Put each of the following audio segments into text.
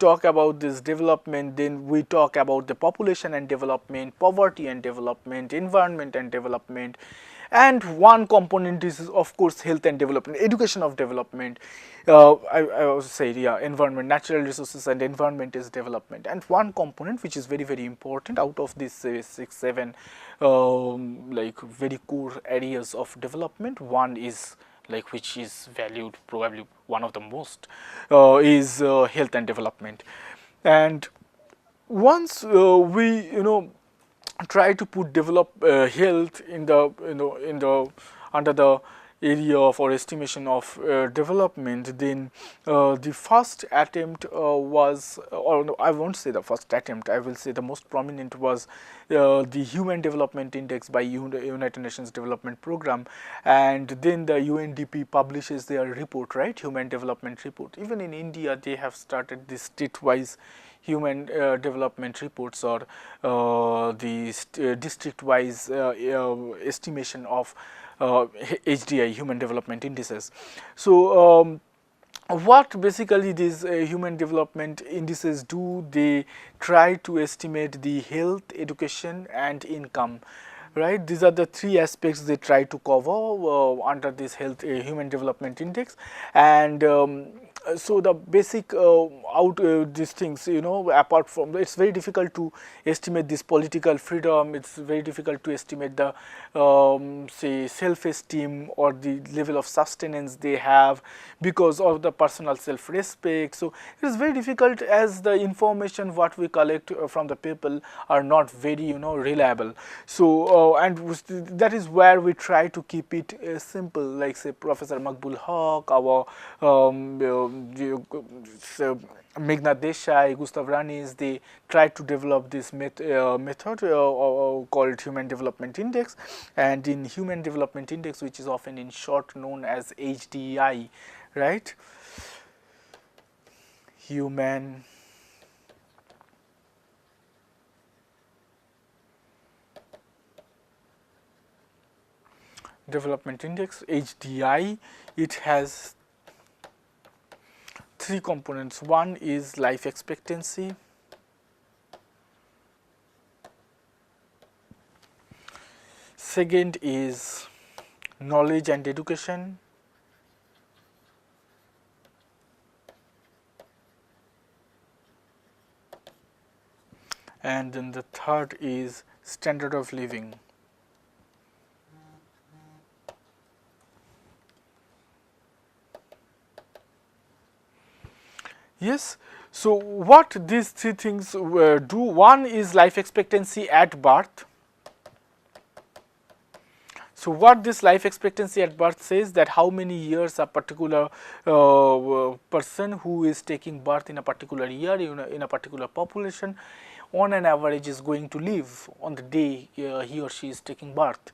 talk about this development, then we talk about the population and development, poverty and development, environment and development, and one component is of course health and development, education of development. I also say, yeah, environment, natural resources and environment is development, and one component which is very very important out of these 6-7 like very core areas of development, one is like which is valued probably one of the most is health and development. And once we try to put health in the under the area of or estimation of development, then the first attempt was, or no, I won't say the first attempt, I will say the most prominent was the Human Development Index by United Nations Development Program, and then the UNDP publishes their report, right, Human Development Report. Even in India they have started this state-wise human development reports, or the district-wise estimation of HDI, Human Development Indices. So what basically these human development indices do, they try to estimate the health, education and income, right. These are the three aspects they try to cover under this health human development index. And so the basic these things, apart from, it's very difficult to estimate this political freedom, it's very difficult to estimate the say self-esteem or the level of sustenance they have because of the personal self-respect. So it is very difficult, as the information what we collect from the people are not very reliable. So and that is where we try to keep it simple, like say Professor Makbul Haq, our Meghna Desai, Gustav Ranis, they tried to develop this method called Human Development Index. And in Human Development Index, which is often in short known as HDI, right, Human Development Index, HDI, it has three components. One is life expectancy, second is knowledge and education, and then the third is standard of living. Yes. So what these three things do, one is life expectancy at birth. So what this life expectancy at birth says, that how many years a particular person who is taking birth in a particular year in a particular population on an average is going to live on the day he or she is taking birth.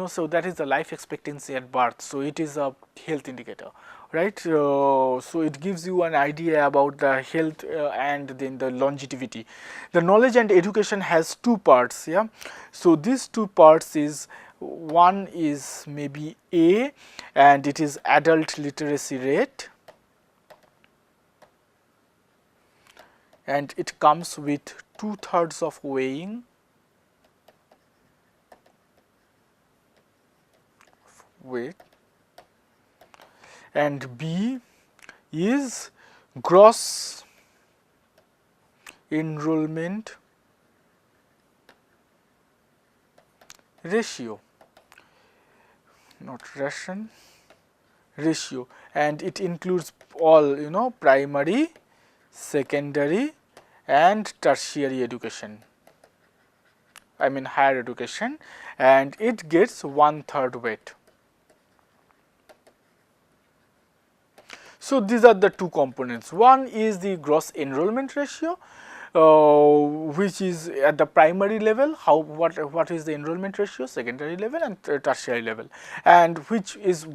So that is the life expectancy at birth. So it is a health indicator, right. So it gives you an idea about the health and then the longevity. The knowledge and education has two parts. Yeah. So these two parts is, one is maybe A, and it is adult literacy rate, and it comes with 2/3 of weighing, weight, and B is gross enrollment ratio, not ration, ratio, and it includes all primary, secondary and tertiary education, I mean higher education, and it gets 1/3 weight. So these are the two components. One is the gross enrollment ratio, which is at the primary level, what is the enrollment ratio, secondary level and tertiary level, and which is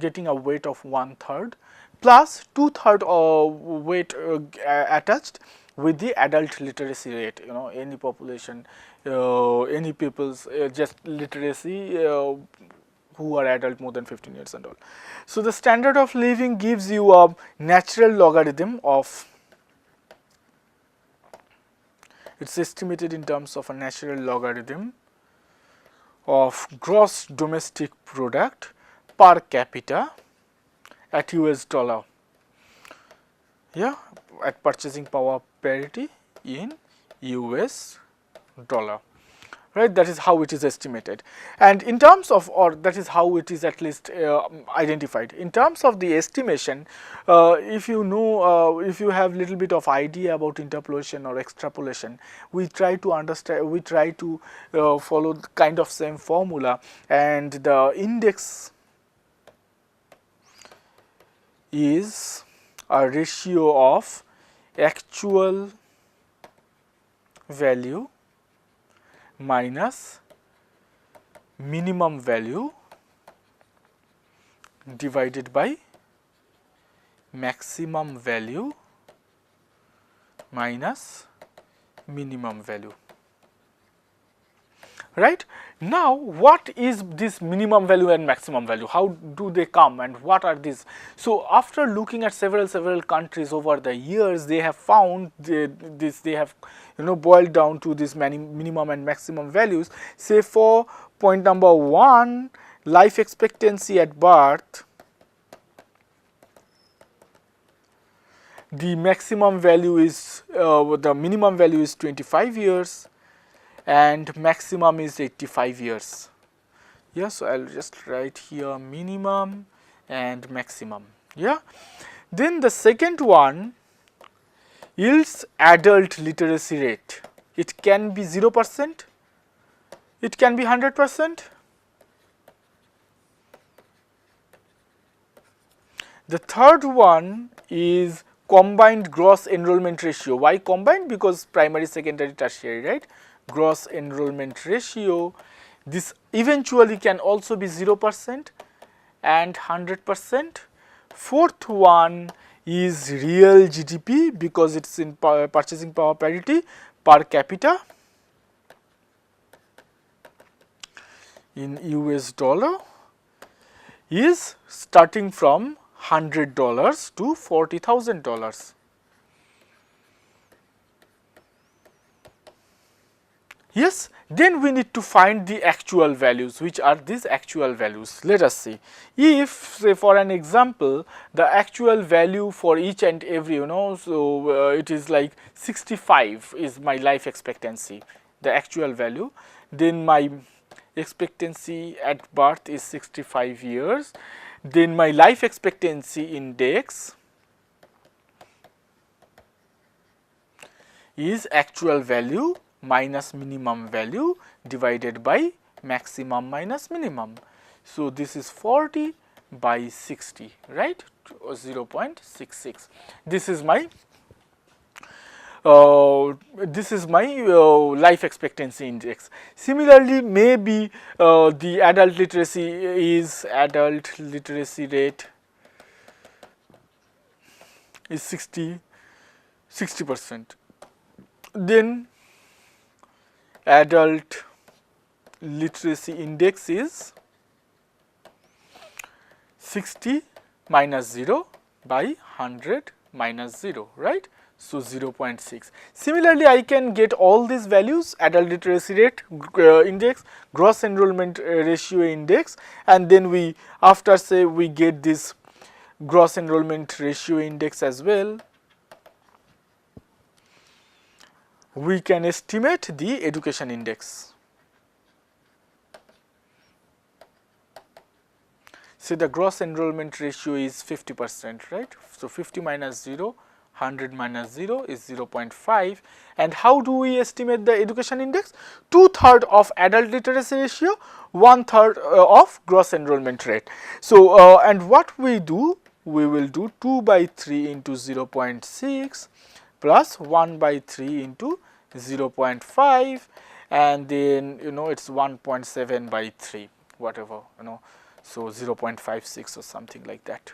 getting a weight of 1/3 plus 2/3 weight attached with the adult literacy rate. Any population, any people's just literacy who are adult more than 15 years and all. So the standard of living gives you a natural logarithm of It's estimated in terms of a natural logarithm of gross domestic product per capita at US dollar, yeah, at purchasing power parity in US dollar, right. That is how it is estimated, and in terms of, or that is how it is at least identified. In terms of the estimation, if you know, if you have little bit of idea about interpolation or extrapolation, we try to understand, we try to follow the kind of same formula, and the index is a ratio of actual value minus minimum value divided by maximum value minus minimum value, right. Now, what is this minimum value and maximum value? How do they come and what are these? So, after looking at several countries over the years, they have found they have boiled down to this minimum and maximum values. Say for point number 1, life expectancy at birth, the maximum value is the minimum value is 25 years and maximum is 85 years. Yeah, so I'll just write here minimum and maximum. Yeah, then the second one yields adult literacy rate. It can be 0%, it can be 100%. The third one is combined gross enrollment ratio. Why combined? Because primary, secondary, tertiary, right? Gross enrollment ratio. This eventually can also be 0% and 100%. Fourth one is real GDP, because it's in purchasing power parity per capita in US dollar, is starting from $100 to $40,000. Yes, then we need to find the actual values. Which are these actual values? Let us see. If, say, for an example, the actual value for each and every, so it is like 65 is my life expectancy, the actual value, then my expectancy at birth is 65 years, then my life expectancy index is actual value minus minimum value divided by maximum minus minimum. So, this is 40 by 60, right, 0.66. This is my life expectancy index. Similarly, maybe the adult literacy rate is 60%. Then adult literacy index is 60 minus 0 by 100 minus 0, right. So, 0.6. Similarly, I can get all these values: adult literacy rate index, gross enrollment ratio index, and then we, after say we get this gross enrollment ratio index as well, we can estimate the education index. So, the gross enrollment ratio is 50%, right. So, 50 minus 0, 100 minus 0 is 0.5. And how do we estimate the education index? 2/3 of adult literacy ratio, 1/3 of gross enrollment rate. So, and what we do? We will do 2 by 3 into 0.6 plus 1 by 3 into 0.5, and then it's 1.7 by 3, whatever, so 0.56 or something like that.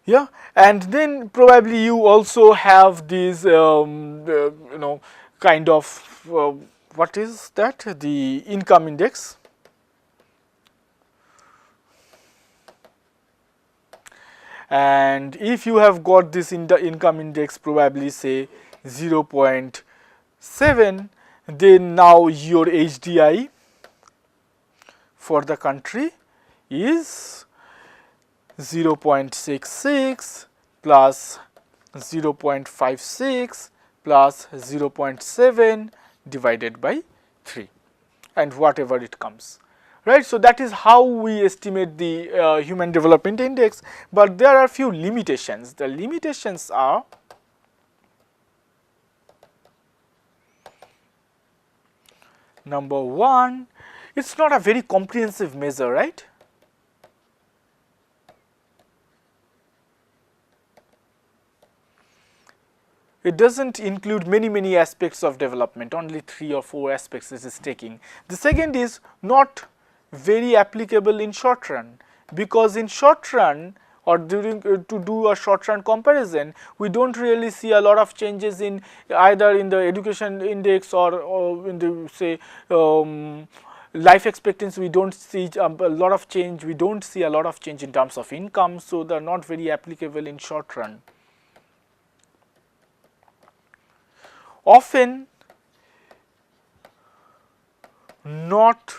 Yeah, and then probably you also have these kind of what is that, the income index. And if you have got this in the income index, probably say 0.7, then now your HDI for the country is 0.66 plus 0.56 plus 0.7 divided by 3, and whatever it comes, right. So that is how we estimate the human development index, but there are few limitations. The limitations are, number one, it's not a very comprehensive measure, right. It doesn't include many aspects of development, only 3 or 4 aspects it is taking. The second is not very applicable in short run, because in short run or during to do a short run comparison, we don't really see a lot of changes in either in the education index or in the say life expectancy. We don't see a lot of change. We don't see a lot of change in terms of income, so they are not very applicable in short run. Often not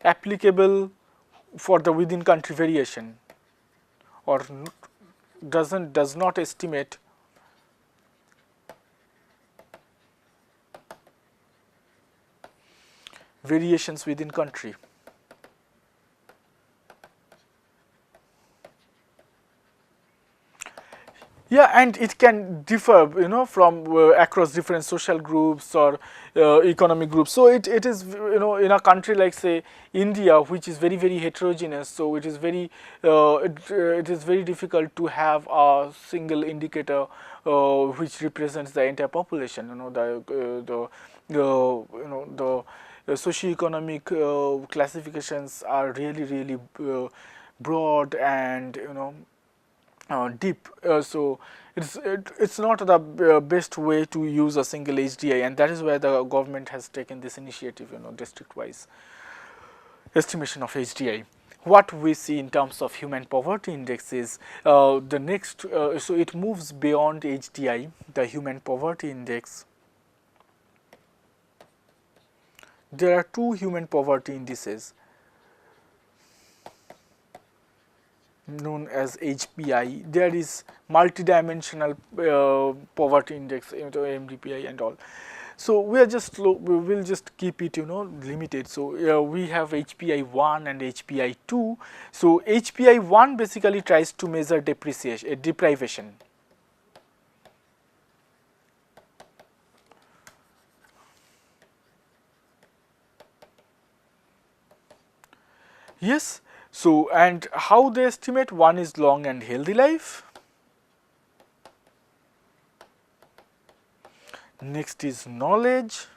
applicable for the within country variation, or does not estimate variations within country. Yeah, and it can differ, you know, from across different social groups or economic groups. So it is, you know, in a country like say India, which is very heterogeneous, so it is it is very difficult to have a single indicator which represents the entire population. You know, the socioeconomic classifications are really broad and, you know, deep. So it's not the best way to use a single HDI, and that is where the government has taken this initiative, you know, district wise estimation of HDI. What we see in terms of human poverty index is the next, so it moves beyond HDI, the human poverty index. There are 2 human poverty indices known as HPI. There is multidimensional poverty index, you know, MDPI and all. So we will just keep it, you know, limited. So we have HPI 1 and HPI 2. So HPI 1 basically tries to measure deprivation. Yes. So, and how they estimate? One is long and healthy life. Next is knowledge,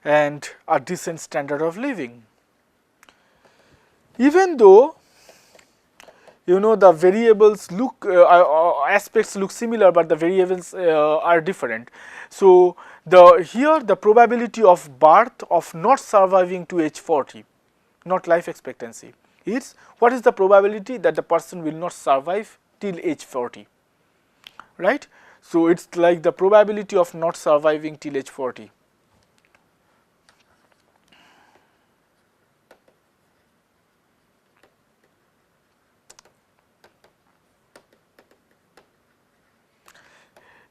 and a decent standard of living. Even though, you know, the variables look aspects look similar, but the variables are different. So here the probability of birth of not surviving to age 40, not life expectancy, is what is the probability that the person will not survive till age 40, right. So it's like the probability of not surviving till age 40.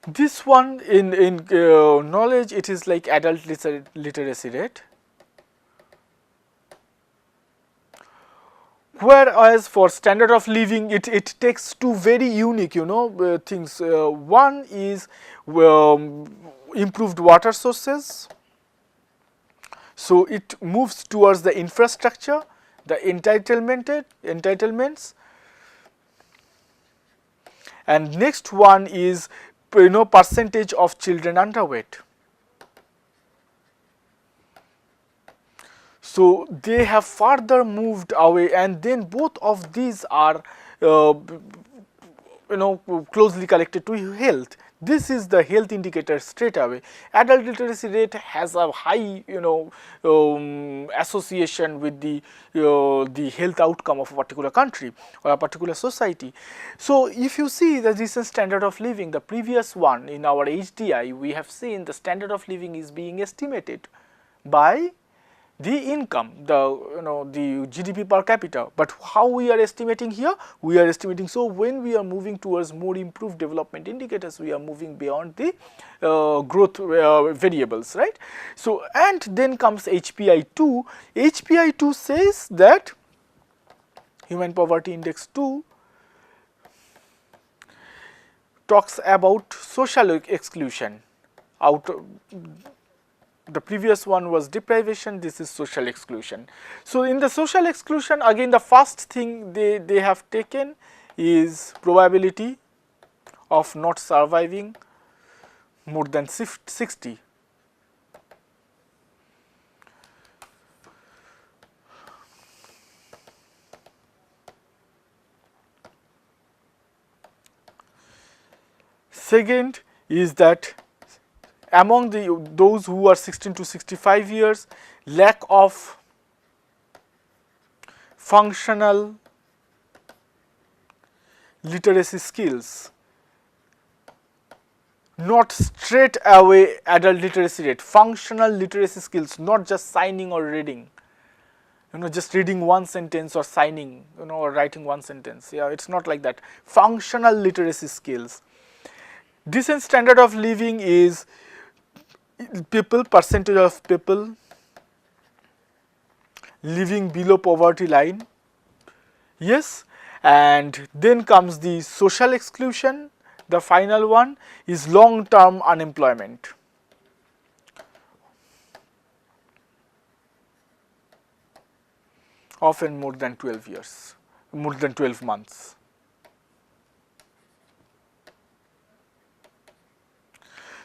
This one in knowledge, it is like adult literacy rate, whereas for standard of living it takes 2 very unique, you know, things. One is improved water sources, so it moves towards the infrastructure, the entitlements, and next one is, you know, percentage of children underweight. So they have further moved away, and then both of these are you know, closely connected to health. This is the health indicator straight away. Adult literacy rate has a high, association with the health outcome of a particular country or a particular society. So if you see the recent standard of living, the previous one in our HDI, we have seen the standard of living is being estimated by the income, the GDP per capita. But how we are estimating here? We are estimating, so when we are moving towards more improved development indicators, we are moving beyond the growth variables, right? So, and then comes HPI2. HPI2 says that Human Poverty Index 2 talks about social exclusion. The previous one was deprivation, this is social exclusion. So, in the social exclusion, again the first thing they have taken is probability of not surviving more than 60. Second is that among those who are 16 to 65 years, lack of functional literacy skills, not straight away adult literacy rate, functional literacy skills, not just signing or reading, just reading one sentence or signing, or writing one sentence. Yeah, it's not like that. Functional literacy skills. Decent standard of living is percentage of people living below poverty line. Yes, and then comes the social exclusion. The final one is long term unemployment. Often more than 12 years, more than 12 months.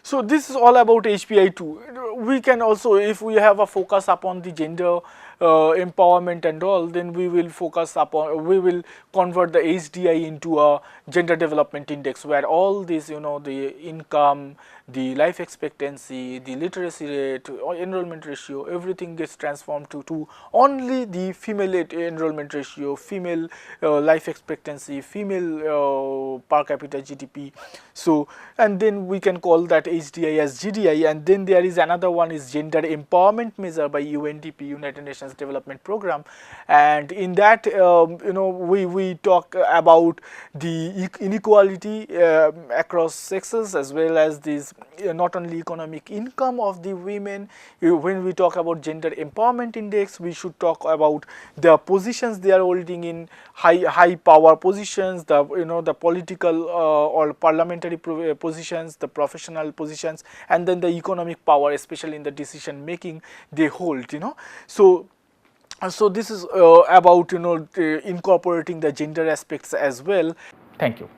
So, this is all about HPI2. We can also, if we have a focus upon the gender empowerment and all, then we will focus upon, we will convert the HDI into a gender development index, where all these, the income, the life expectancy, the literacy rate, enrollment ratio, everything gets transformed to only the female enrollment ratio, female life expectancy, female per capita GDP. So, and then we can call that HDI as GDI, and then there is another one is gender empowerment measure by UNDP, United Nations Development Program, and in that we talk about the inequality across sexes, as well as this not only economic income of the women. When we talk about gender empowerment index, we should talk about the positions they are holding in high power positions, the political or parliamentary positions, the professional positions, and then the economic power, especially in the decision making they hold. So this is about incorporating the gender aspects as well. Thank you.